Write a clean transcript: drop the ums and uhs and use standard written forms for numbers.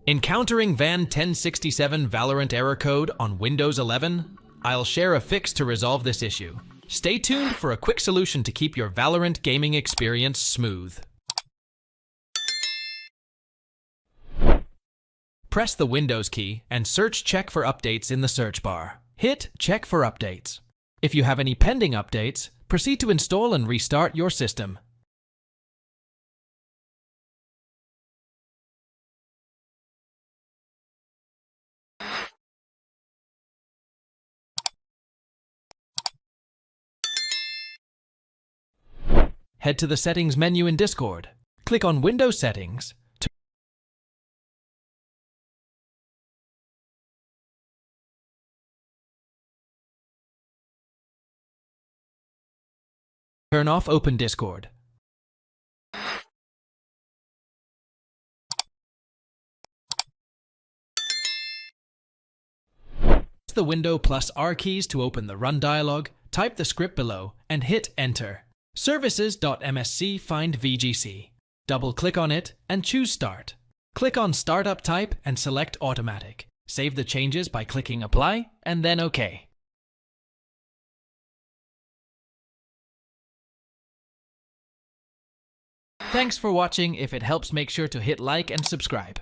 Encountering VAN 1067 Valorant Error Code on Windows 11? I'll share a fix to resolve this issue. Stay tuned for a quick solution to keep your Valorant gaming experience smooth. Press the Windows key and search Check for Updates in the search bar. Hit Check for Updates. If you have any pending updates, proceed to install and restart your system. Head to the Settings menu in Discord. Click on Windows Settings. Turn off Open Discord. Press the Window plus R keys to open the Run dialog, type the script below, and hit Enter. Services.msc find VGC. Double-click on it and choose Start. Click on Startup Type and select Automatic. Save the changes by clicking Apply and then OK. Thanks for watching. If it helps, make sure to hit like and subscribe.